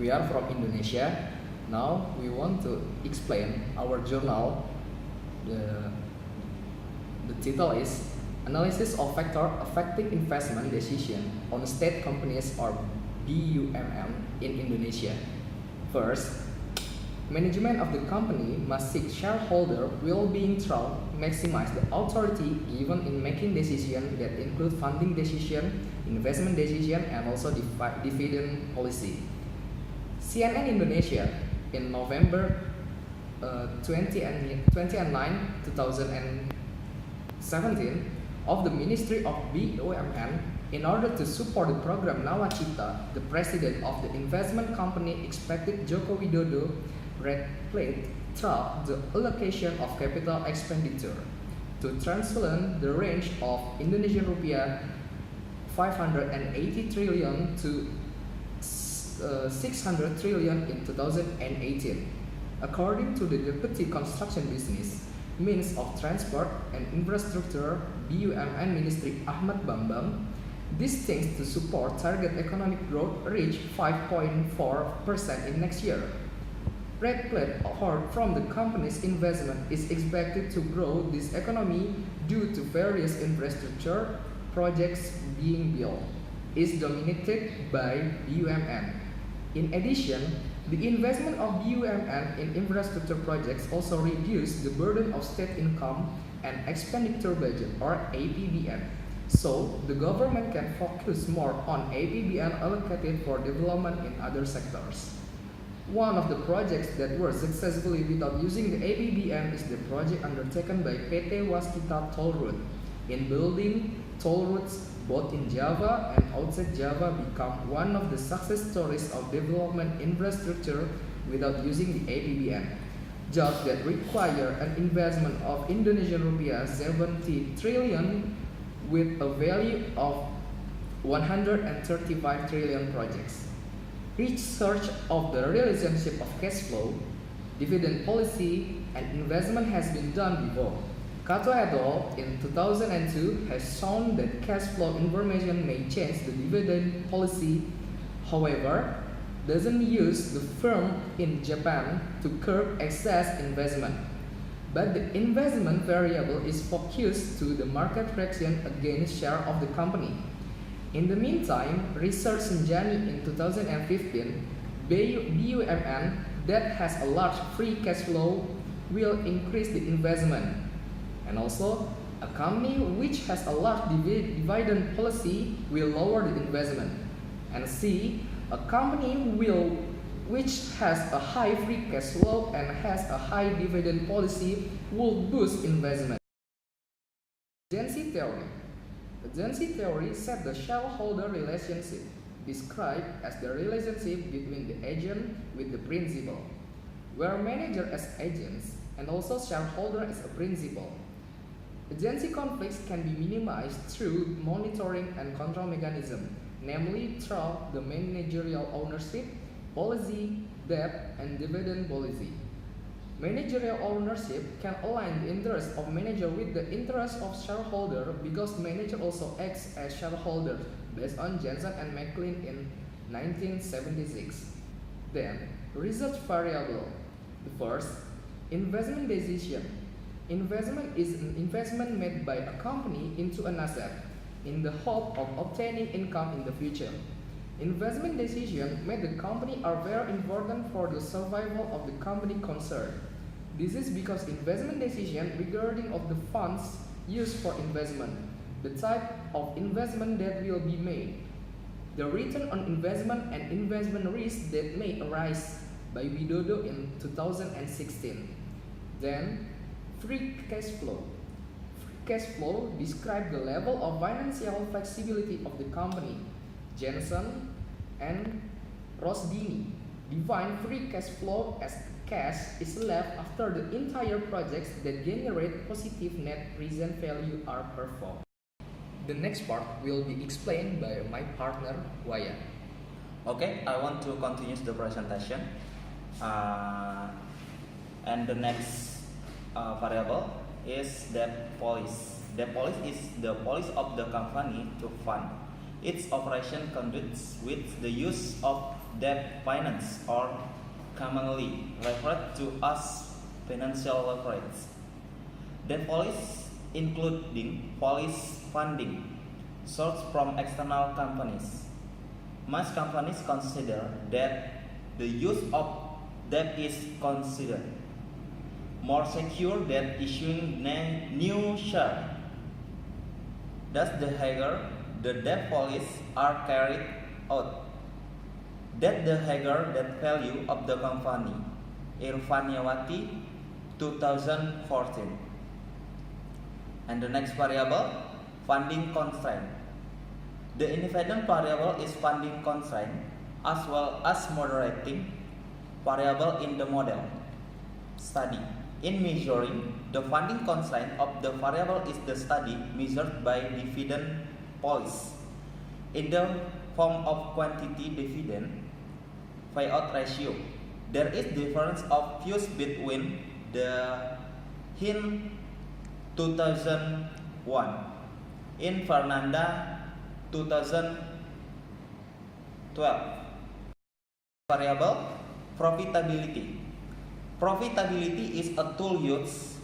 We are from Indonesia. Now we want to explain our journal. The title is Analysis of Factor Affecting Investment Decision on State Companies or BUMN in Indonesia. First, management of the company must seek shareholder well-being through maximize the authority even in making decisions that include funding decision, investment decision, and also dividend policy. CNN Indonesia in November 29, 2017 of the Ministry of BUMN in order to support the program Nawacita, the president of the investment company expected Joko Widodo red plate through the allocation of capital expenditure to translate the range of Indonesian rupiah 580 trillion to 600 trillion in 2018. According to the Deputy Construction Business, Means of Transport and Infrastructure BUMN Ministry Ahmad Bambang, these things to support target economic growth reach 5.4% in next year. Red plate from the company's investment is expected to grow this economy due to various infrastructure projects being built, is dominated by BUMN. In addition, the investment of BUMN in infrastructure projects also reduce the burden of state income and expenditure budget or APBN. So, the government can focus more on APBN allocated for development in other sectors. One of the projects that were successfully without using the APBN is the project undertaken by PT Waskita Toll Road in building toll routes both in Java and outside Java become one of the success stories of development infrastructure without using the APBN. Jobs that require an investment of Indonesian rupiah 70 trillion with a value of 135 trillion projects. Research of the relationship of cash flow, dividend policy, and investment has been done before. Kato et al. In 2002 has shown that cash flow information may change the dividend policy, however, doesn't use the firm in Japan to curb excess investment. But the investment variable is focused to the market reaction against share of the company. In the meantime, research Sinjani in 2015, BUMN that has a large free cash flow will increase the investment. And also, a company which has a large dividend policy will lower the investment. And C, a company which has a high free cash flow and has a high dividend policy will boost investment. Agency theory. Agency theory said the shareholder relationship described as the relationship between the agent with the principal, where manager as agents and also shareholder as a principal. Agency conflicts can be minimized through monitoring and control mechanism, namely through the managerial ownership, policy, debt, and dividend policy. Managerial ownership can align the interest of manager with the interest of shareholder because manager also acts as shareholder based on Jensen and McLean in 1976. Then, research variable. The first, investment decision. Investment is an investment made by a company into an asset in the hope of obtaining income in the future. Investment decisions made the company are very important for the survival of the company concerned. This is because investment decisions regarding of the funds used for investment, the type of investment that will be made, the return on investment and investment risk that may arise by Widodo in 2016. Then, free cash flow. Free cash flow describes the level of financial flexibility of the company. Jensen and Rosdini define free cash flow as cash is left after the entire projects that generate positive net present value are performed. The next part will be explained by my partner Wayan. Okay, I want to continue the presentation. And the next variable is debt policy. Debt policy is the policy of the company to fund Its operation conducts with the use of debt finance, or commonly referred to as financial leverage. Debt policies including policy funding sourced from external companies. Most companies consider that the use of debt is considered more secure than issuing new shares. Thus, the higher the debt policies are carried out, that the higher the value of the company. Irfaniawati, 2014. And the next variable, funding constraint. The independent variable is funding constraint, as well as moderating variable in the model study. In measuring the funding constraint of the variable is the study measured by dividend policy in the form of quantity dividend payout ratio. There is difference of views between the HIN 2001 in Fernanda 2012. Variable profitability. Profitability is a tool used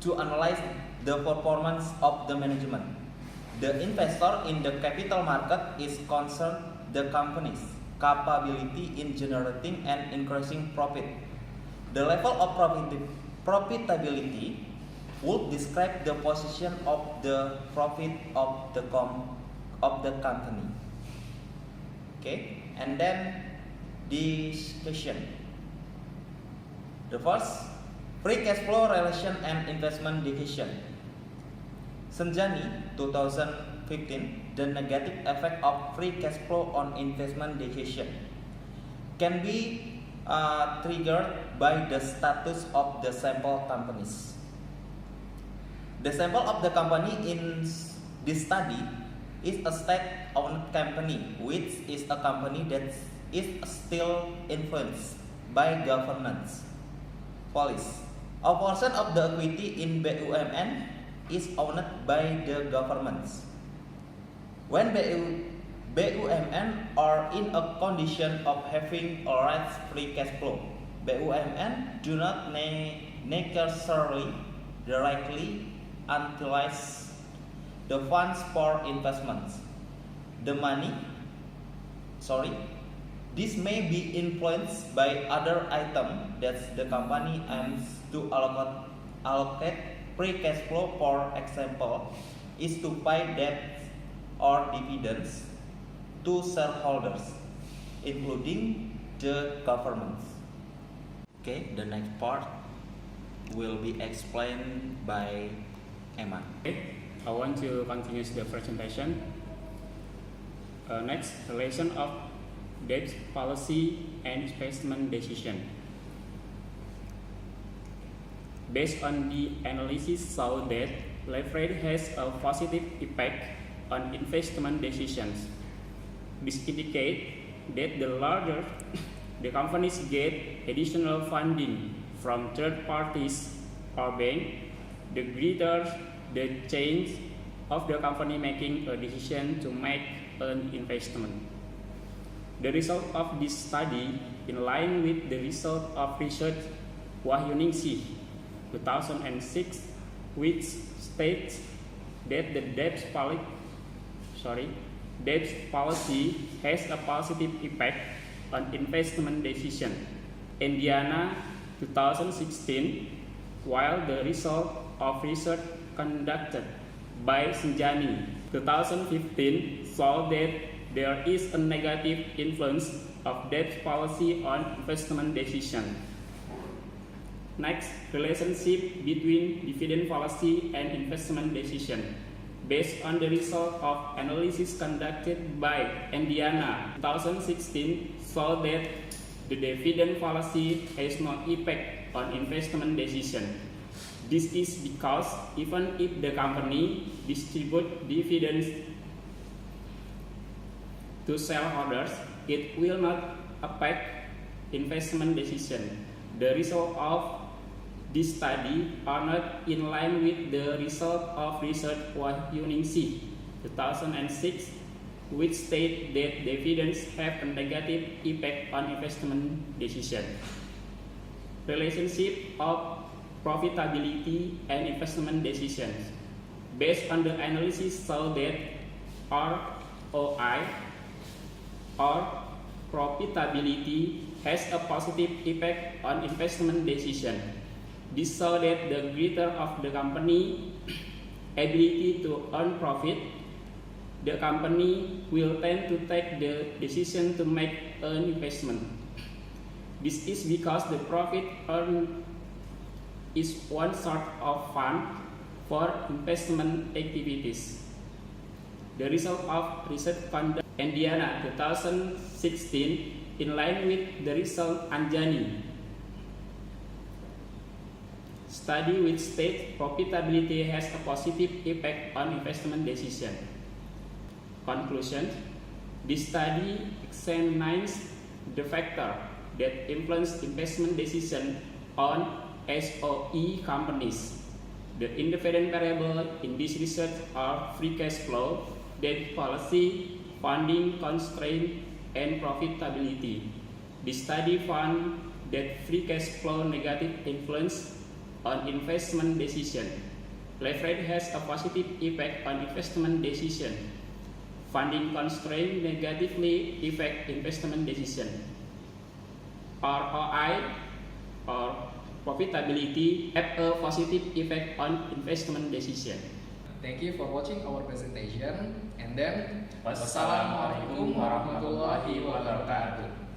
to analyze the performance of the management. The investor in the capital market is concerned the company's capability in generating and increasing profit. The level of profitability would describe the position of the profit of the company. Okay, and then discussion. The first, free cash flow relation and investment decision. Sanjani, 2015, the negative effect of free cash flow on investment decision can be triggered by the status of the sample companies. The sample of the company in this study is a state-owned company, which is a company that is still influenced by governance policy. A portion of the equity in BUMN is owned by the governments. When BUMN are in a condition of having a right free cash flow, BUMN do not necessarily directly utilize the funds for investments. This may be influenced by other items that the company aims to allocate free cash flow. For example, is to pay debt or dividends to shareholders, including the governments. Okay, the next part will be explained by Eman. Okay, I want to continue the presentation. Next, relation of debt policy and investment decision. Based on the analysis saw that leverage has a positive effect on investment decisions. This indicates that the larger the companies get additional funding from third parties or bank, the greater the chance of the company making a decision to make an investment. The result of this study in line with the result of research Wayan 2006, which states that the debt policy has a positive effect on investment decision. Indiana 2016, while the result of research conducted by Sanjani 2015 saw that there is a negative influence of debt policy on investment decision. Next, relationship between dividend policy and investment decision. Based on the result of analysis conducted by Indiana 2016 saw that the dividend policy has no effect on investment decision. This is because even if the company distributes dividends to shareholders, it will not affect investment decision. The result of this study are not in line with the result of research Wayan 2006, which state that dividends have a negative impact on investment decision. Relationship of profitability and investment decisions. Based on the analysis show that ROI or profitability has a positive effect on investment decision. This shows that the greater of the company ability to earn profit, the company will tend to take the decision to make an investment. This is because the profit earned is one sort of fund for investment activities. The result of research conducted in Indiana 2016 in line with the result Anjani study which states profitability has a positive effect on investment decision. Conclusion: this study examines the factor that influence investment decision on SOE companies. The independent variable in this research are free cash flow, debt policy, funding constraint, and profitability. The study found that free cash flow negative influence on investment decision. Leverage has a positive effect on investment decision. Funding constraint negatively affect investment decision. ROI or profitability have a positive effect on investment decision. Thank you for watching our presentation, and then Wassalamualaikum warahmatullahi wabarakatuh.